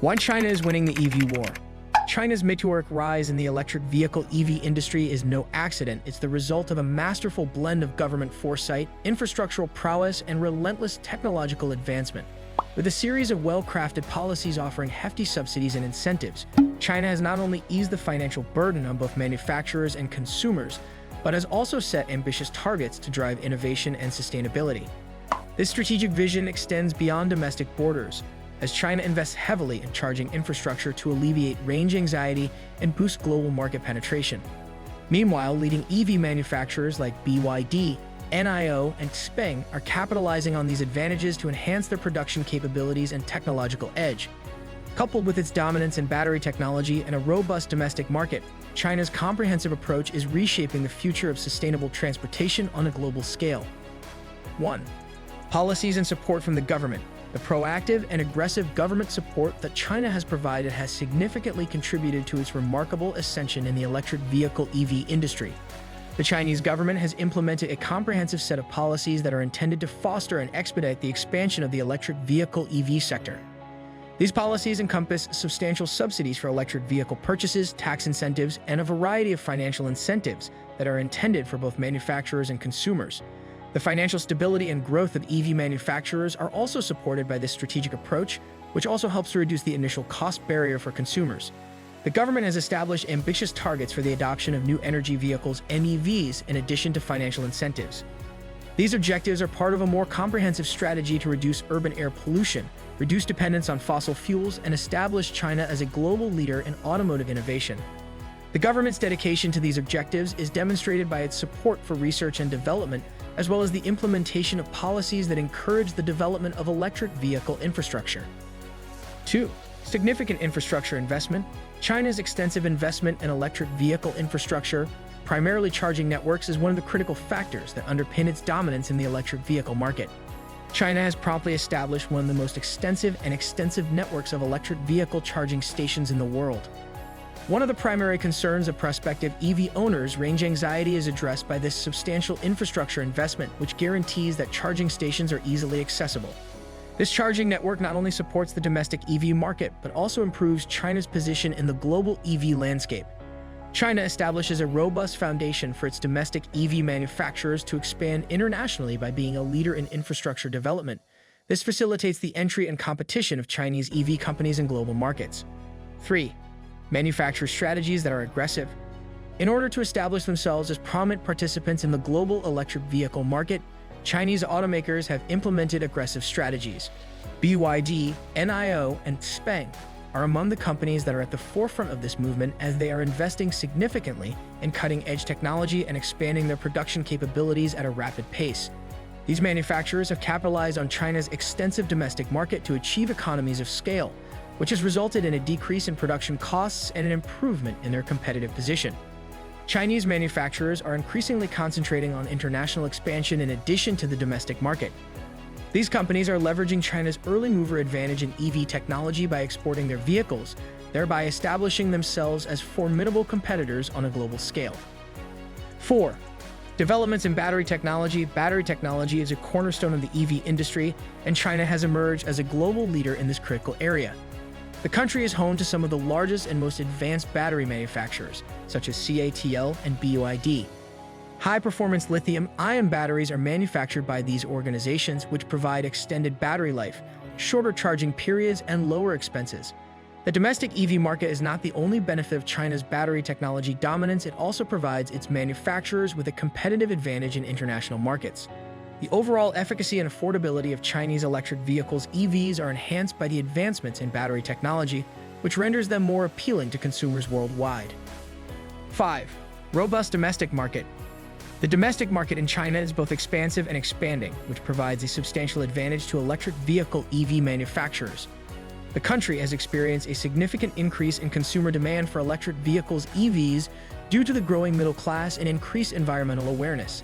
Why China is winning the EV war. China's meteoric rise in the electric vehicle EV industry is no accident. It's the result of a masterful blend of government foresight, infrastructural prowess, and relentless technological advancement. With a series of well-crafted policies offering hefty subsidies and incentives, China has not only eased the financial burden on both manufacturers and consumers, but has also set ambitious targets to drive innovation and sustainability. This strategic vision extends beyond domestic borders, as China invests heavily in charging infrastructure to alleviate range anxiety and boost global market penetration. Meanwhile, leading EV manufacturers like BYD, NIO, and Xpeng are capitalizing on these advantages to enhance their production capabilities and technological edge. Coupled with its dominance in battery technology and a robust domestic market, China's comprehensive approach is reshaping the future of sustainable transportation on a global scale. 1. Policies and support from the government. The proactive and aggressive government support that China has provided has significantly contributed to its remarkable ascension in the electric vehicle EV industry. The Chinese government has implemented a comprehensive set of policies that are intended to foster and expedite the expansion of the electric vehicle EV sector. These policies encompass substantial subsidies for electric vehicle purchases, tax incentives, and a variety of financial incentives that are intended for both manufacturers and consumers. The financial stability and growth of EV manufacturers are also supported by this strategic approach, which also helps to reduce the initial cost barrier for consumers. The government has established ambitious targets for the adoption of new energy vehicles, NEVs, in addition to financial incentives. These objectives are part of a more comprehensive strategy to reduce urban air pollution, reduce dependence on fossil fuels, and establish China as a global leader in automotive innovation. The government's dedication to these objectives is demonstrated by its support for research and development, as well as the implementation of policies that encourage the development of electric vehicle infrastructure. 2. Significant infrastructure investment. China's extensive investment in electric vehicle infrastructure, primarily charging networks, is one of the critical factors that underpin its dominance in the electric vehicle market. China has promptly established one of the most extensive networks of electric vehicle charging stations in the world. One of the primary concerns of prospective EV owners, range anxiety, is addressed by this substantial infrastructure investment, which guarantees that charging stations are easily accessible. This charging network not only supports the domestic EV market, but also improves China's position in the global EV landscape. China establishes a robust foundation for its domestic EV manufacturers to expand internationally by being a leader in infrastructure development. This facilitates the entry and competition of Chinese EV companies in global markets. 3. Manufacturer strategies that are aggressive. In order to establish themselves as prominent participants in the global electric vehicle market, Chinese automakers have implemented aggressive strategies. BYD, NIO, and Xpeng are among the companies that are at the forefront of this movement, as they are investing significantly in cutting-edge technology and expanding their production capabilities at a rapid pace. These manufacturers have capitalized on China's extensive domestic market to achieve economies of scale, which has resulted in a decrease in production costs and an improvement in their competitive position. Chinese manufacturers are increasingly concentrating on international expansion in addition to the domestic market. These companies are leveraging China's early mover advantage in EV technology by exporting their vehicles, thereby establishing themselves as formidable competitors on a global scale. 4. Developments in battery technology. Battery technology is a cornerstone of the EV industry, and China has emerged as a global leader in this critical area. The country is home to some of the largest and most advanced battery manufacturers, such as CATL and BYD. High-performance lithium-ion batteries are manufactured by these organizations, which provide extended battery life, shorter charging periods, and lower expenses. The domestic EV market is not the only benefit of China's battery technology dominance. It also provides its manufacturers with a competitive advantage in international markets. The overall efficacy and affordability of Chinese electric vehicles EVs are enhanced by the advancements in battery technology, which renders them more appealing to consumers worldwide. 5. Robust domestic market. The domestic market in China is both expansive and expanding, which provides a substantial advantage to electric vehicle EV manufacturers. The country has experienced a significant increase in consumer demand for electric vehicles EVs due to the growing middle class and increased environmental awareness.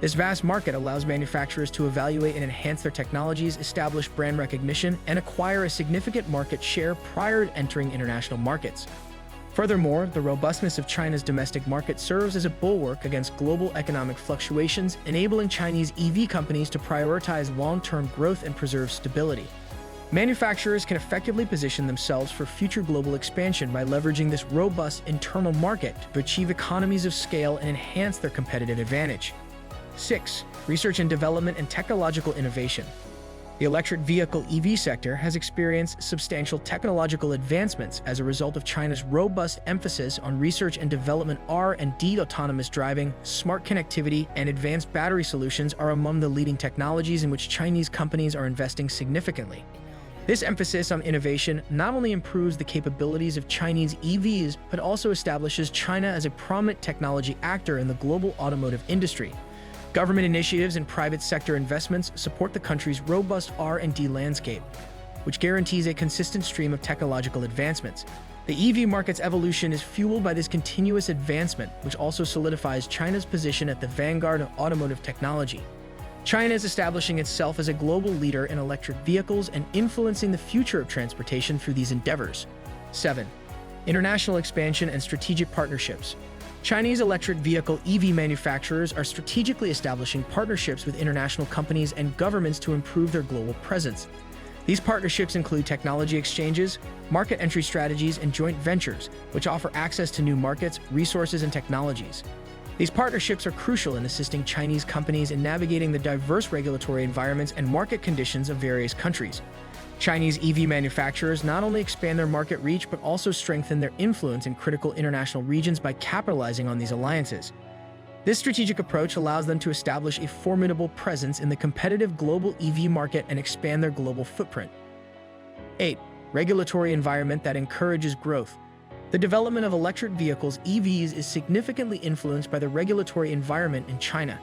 This vast market allows manufacturers to evaluate and enhance their technologies, establish brand recognition, and acquire a significant market share prior to entering international markets. Furthermore, the robustness of China's domestic market serves as a bulwark against global economic fluctuations, enabling Chinese EV companies to prioritize long-term growth and preserve stability. Manufacturers can effectively position themselves for future global expansion by leveraging this robust internal market to achieve economies of scale and enhance their competitive advantage. 6. Research and development and technological innovation. The electric vehicle EV sector has experienced substantial technological advancements as a result of China's robust emphasis on research and development. R&D, autonomous driving, smart connectivity, and advanced battery solutions are among the leading technologies in which Chinese companies are investing significantly. This emphasis on innovation not only improves the capabilities of Chinese EVs, but also establishes China as a prominent technology actor in the global automotive industry. Government initiatives and private sector investments support the country's robust R&D landscape, which guarantees a consistent stream of technological advancements. The EV market's evolution is fueled by this continuous advancement, which also solidifies China's position at the vanguard of automotive technology. China is establishing itself as a global leader in electric vehicles and influencing the future of transportation through these endeavors. 7. International expansion and strategic partnerships. Chinese electric vehicle EV manufacturers are strategically establishing partnerships with international companies and governments to improve their global presence. These partnerships include technology exchanges, market entry strategies, and joint ventures, which offer access to new markets, resources, and technologies. These partnerships are crucial in assisting Chinese companies in navigating the diverse regulatory environments and market conditions of various countries. Chinese EV manufacturers not only expand their market reach, but also strengthen their influence in critical international regions by capitalizing on these alliances. This strategic approach allows them to establish a formidable presence in the competitive global EV market and expand their global footprint. 8. Regulatory environment that encourages growth. The development of electric vehicles (EVs) is significantly influenced by the regulatory environment in China.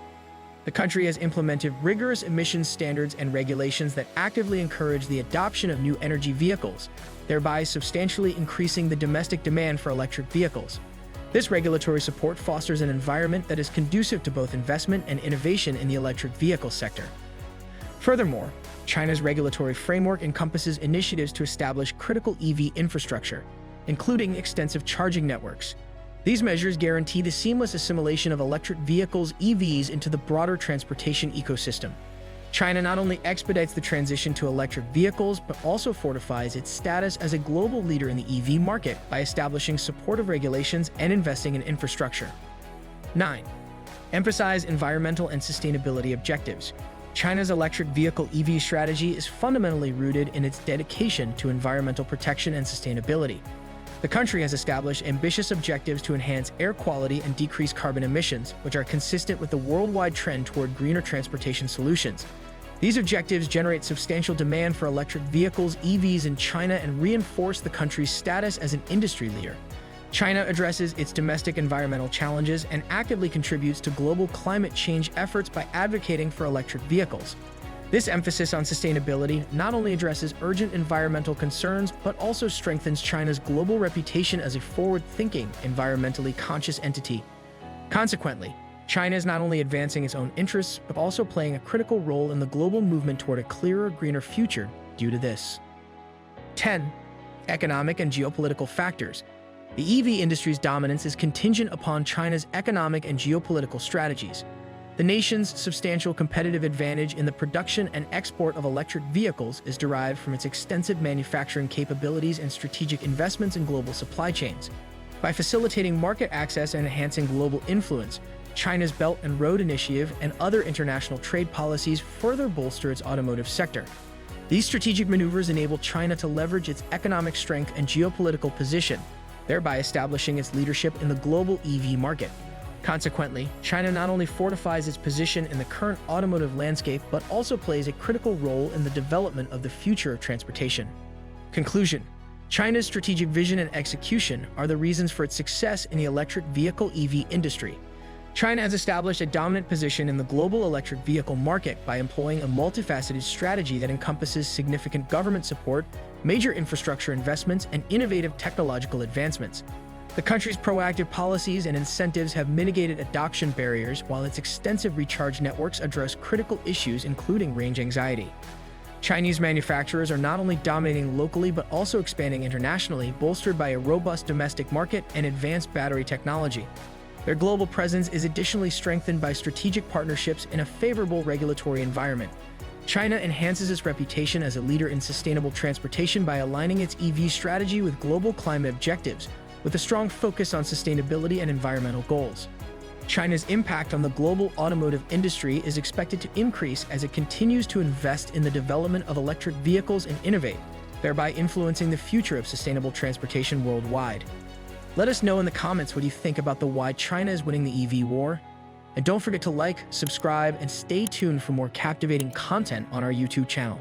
The country has implemented rigorous emissions standards and regulations that actively encourage the adoption of new energy vehicles, thereby substantially increasing the domestic demand for electric vehicles. This regulatory support fosters an environment that is conducive to both investment and innovation in the electric vehicle sector. Furthermore, China's regulatory framework encompasses initiatives to establish critical EV infrastructure, including extensive charging networks. These measures guarantee the seamless assimilation of electric vehicles (EVs) into the broader transportation ecosystem. China not only expedites the transition to electric vehicles, but also fortifies its status as a global leader in the EV market by establishing supportive regulations and investing in infrastructure. 9. Emphasize environmental and sustainability objectives. China's electric vehicle EV strategy is fundamentally rooted in its dedication to environmental protection and sustainability. The country has established ambitious objectives to enhance air quality and decrease carbon emissions, which are consistent with the worldwide trend toward greener transportation solutions. These objectives generate substantial demand for electric vehicles (EVs) in China and reinforce the country's status as an industry leader. China addresses its domestic environmental challenges and actively contributes to global climate change efforts by advocating for electric vehicles. This emphasis on sustainability not only addresses urgent environmental concerns, but also strengthens China's global reputation as a forward-thinking, environmentally conscious entity. Consequently, China is not only advancing its own interests, but also playing a critical role in the global movement toward a clearer, greener future due to this. 10. Economic and geopolitical factors. The EV industry's dominance is contingent upon China's economic and geopolitical strategies. The nation's substantial competitive advantage in the production and export of electric vehicles is derived from its extensive manufacturing capabilities and strategic investments in global supply chains. By facilitating market access and enhancing global influence, China's Belt and Road Initiative and other international trade policies further bolster its automotive sector. These strategic maneuvers enable China to leverage its economic strength and geopolitical position, thereby establishing its leadership in the global EV market. Consequently, China not only fortifies its position in the current automotive landscape, but also plays a critical role in the development of the future of transportation. Conclusion: China's strategic vision and execution are the reasons for its success in the electric vehicle EV industry. China has established a dominant position in the global electric vehicle market by employing a multifaceted strategy that encompasses significant government support, major infrastructure investments, and innovative technological advancements. The country's proactive policies and incentives have mitigated adoption barriers, while its extensive recharge networks address critical issues including range anxiety. Chinese manufacturers are not only dominating locally but also expanding internationally, bolstered by a robust domestic market and advanced battery technology. Their global presence is additionally strengthened by strategic partnerships in a favorable regulatory environment. China enhances its reputation as a leader in sustainable transportation by aligning its EV strategy with global climate objectives, with a strong focus on sustainability and environmental goals. China's impact on the global automotive industry is expected to increase as it continues to invest in the development of electric vehicles and innovate, thereby influencing the future of sustainable transportation worldwide. Let us know in the comments what you think about why China is winning the EV war. And don't forget to like, subscribe, and stay tuned for more captivating content on our YouTube channel.